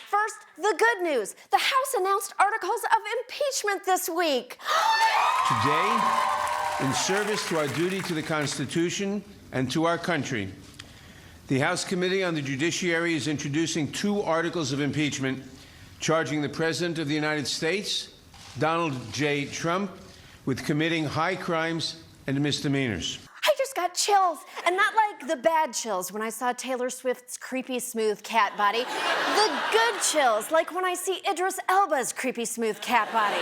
First, the good news. The House announced articles of impeachment this week. Today, in service to our duty to the Constitution and to our country, the House Committee on the Judiciary is introducing 2 articles of impeachment charging the President of the United States, Donald J. Trump, with committing high crimes and misdemeanors. I just got chills, and not like the bad chills when I saw Taylor Swift's creepy smooth cat body. The good chills, like when I see Idris Elba's creepy smooth cat body.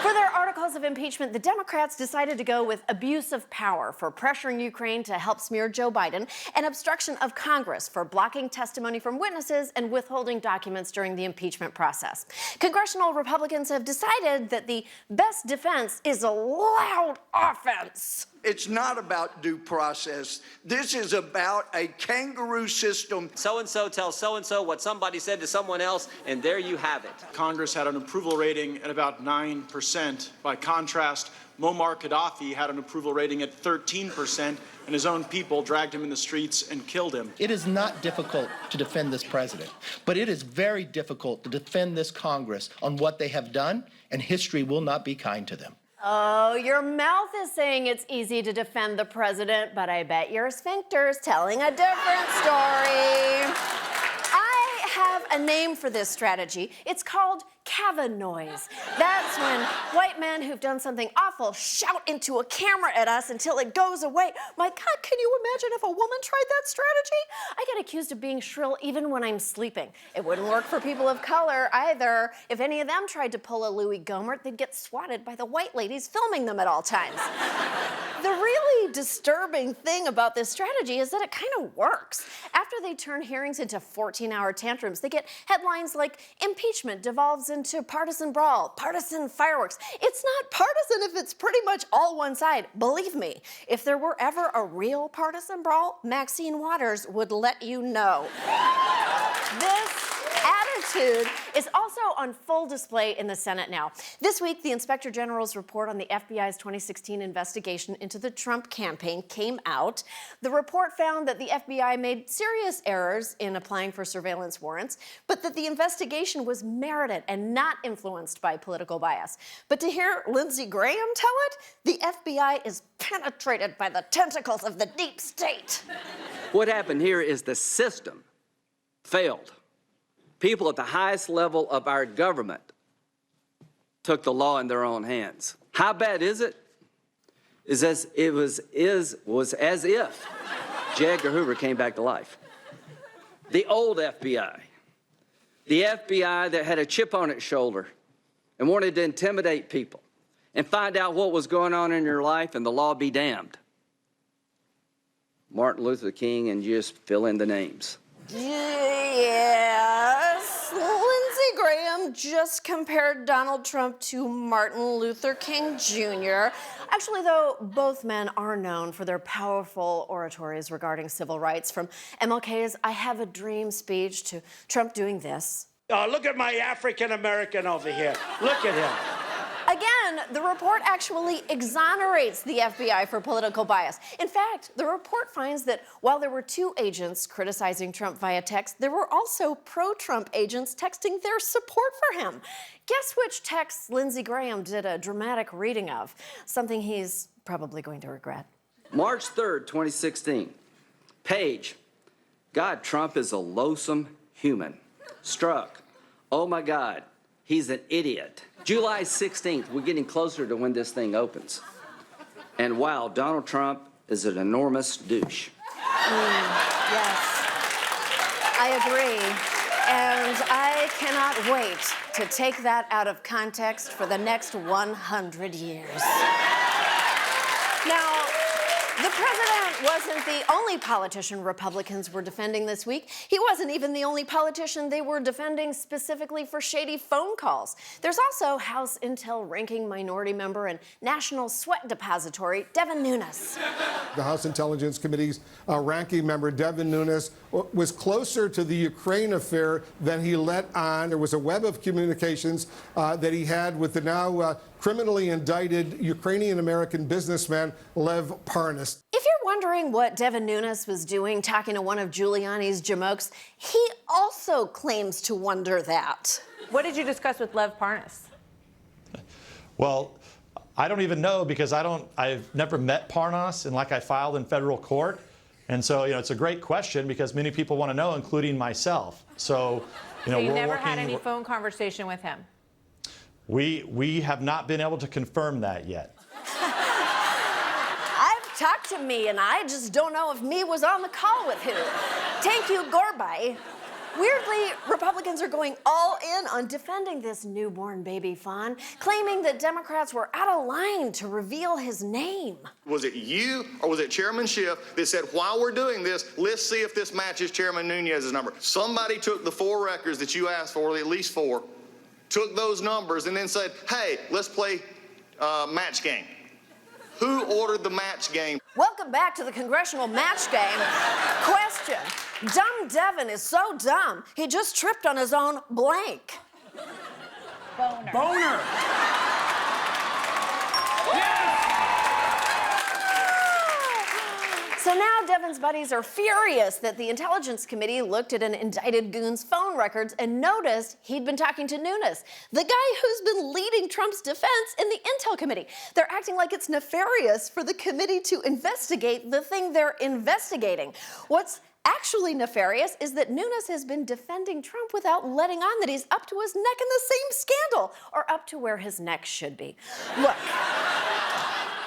For their articles of impeachment, the Democrats decided to go with abuse of power for pressuring Ukraine to help smear Joe Biden and obstruction of Congress for blocking testimony from witnesses and withholding documents during the impeachment process. Congressional Republicans have decided that the best defense is a loud offense. It's not about due process. This is about a kangaroo system. So-and-so tells so-and-so what somebody said to someone else, and there you have it. Congress had an approval rating at about 9%. By contrast, Muammar Gaddafi had an approval rating at 13%, and his own people dragged him in the streets and killed him. It is not difficult to defend this president, but it is very difficult to defend this Congress on what they have done, and history will not be kind to them. Oh, your mouth is saying it's easy to defend the president, but I bet your sphincter's telling a different story. I have a name for this strategy. It's called Kavanaugh. That's when white men who've done something awful shout into a camera at us until it goes away. My God, can you imagine if a woman tried that strategy? I get accused of being shrill even when I'm sleeping. It wouldn't work for people of color either. If any of them tried to pull a Louis Gohmert, they'd get swatted by the white ladies filming them at all times. The really disturbing thing about this strategy is that it kind of works. After they turn hearings into 14-hour tantrums, they get headlines like impeachment devolves into partisan brawl, partisan fireworks. It's not partisan if it's pretty much all one side. Believe me, if there were ever a real partisan brawl, Maxine Waters would let you know. This attitude is also on full display in the Senate now. This week, the Inspector General's report on the FBI's 2016 investigation into the Trump campaign came out. The report found that the FBI made serious errors in applying for surveillance warrants, but that the investigation was merited and not influenced by political bias. But to hear Lindsey Graham tell it, the FBI is penetrated by the tentacles of the deep state. What happened here is the system failed. People at the highest level of our government took the law in their own hands. How bad is it? Was as if J. Edgar Hoover came back to life. The old FBI, the FBI that had a chip on its shoulder and wanted to intimidate people and find out what was going on in your life and the law be damned. Martin Luther King, and just fill in the names. Yes, Lindsey Graham just compared Donald Trump to Martin Luther King Jr. Actually, though, both men are known for their powerful oratories regarding civil rights, from MLK's I Have a Dream speech to Trump doing this. Oh, look at my African-American over here. Look at him. Again, the report actually exonerates the FBI for political bias. In fact, the report finds that while there were 2 agents criticizing Trump via text, there were also pro-Trump agents texting their support for him. Guess which texts Lindsey Graham did a dramatic reading of? Something he's probably going to regret. March 3rd, 2016. Page, God, Trump is a loathsome human. Struck, oh my God, he's an idiot. July 16th, we're getting closer to when this thing opens. And wow, Donald Trump is an enormous douche. Yes, I agree. And I cannot wait to take that out of context for the next 100 years. Now, the president wasn't the only politician Republicans were defending this week. He wasn't even the only politician they were defending specifically for shady phone calls. There's also House Intel ranking minority member and National Sweat Depository, Devin Nunes. The House Intelligence Committee's ranking member, Devin Nunes, was closer to the Ukraine affair than he let on. There was a web of communications that he had with the now criminally indicted Ukrainian-American businessman Lev Parnas. If you're wondering what what Devin Nunes was doing, talking to one of Giuliani's jamokes, he also claims to wonder that. What did you discuss with Lev Parnas? Well, I don't even know because I've never met Parnas, and like I filed in federal court. And so, it's a great question because many people want to know, including myself. So, So you we're never working, had any phone conversation with him? We have not been able to confirm that yet. I've talked to me, and I just don't know if me was on the call with who. Thank you, Gorbay. Weirdly, Republicans are going all in on defending this newborn baby fawn, claiming that Democrats were out of line to reveal his name. Was it you or was it Chairman Schiff that said, while we're doing this, let's see if this matches Chairman Nunes' number? Somebody took the 4 records that you asked for, at least 4, took those numbers and then said, hey, let's play match game. Who ordered the match game? Welcome back to the congressional match game. Question. Dumb Devin is so dumb, he just tripped on his own blank. Boner. So now Devin's buddies are furious that the Intelligence Committee looked at an indicted goon's phone records and noticed he'd been talking to Nunes, the guy who's been leading Trump's defense in the Intel Committee. They're acting like it's nefarious for the committee to investigate the thing they're investigating. What's actually nefarious is that Nunes has been defending Trump without letting on that he's up to his neck in the same scandal, or up to where his neck should be. Look.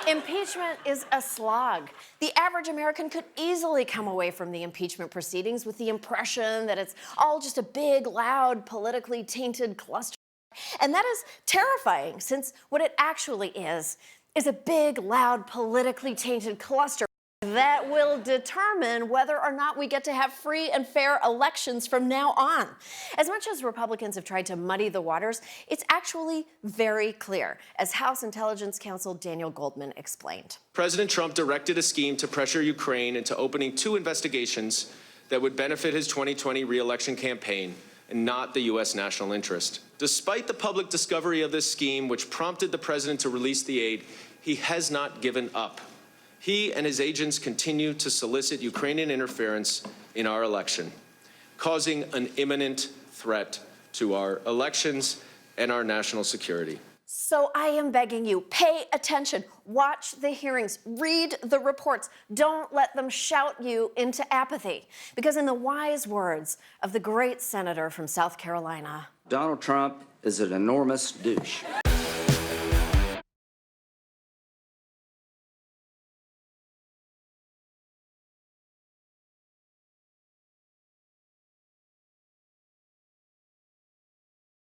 Impeachment is a slog. The average American could easily come away from the impeachment proceedings with the impression that it's all just a big, loud, politically tainted cluster. And that is terrifying, since what it actually is a big, loud, politically tainted cluster that will determine whether or not we get to have free and fair elections from now on. As much as Republicans have tried to muddy the waters, it's actually very clear, as House Intelligence Counsel Daniel Goldman explained. President Trump directed a scheme to pressure Ukraine into opening 2 investigations that would benefit his 2020 re-election campaign and not the U.S. national interest. Despite the public discovery of this scheme, which prompted the president to release the aid, he has not given up. He and his agents continue to solicit Ukrainian interference in our election, causing an imminent threat to our elections and our national security. So I am begging you, pay attention, watch the hearings, read the reports. Don't let them shout you into apathy. Because in the wise words of the great senator from South Carolina, Donald Trump is an enormous douche.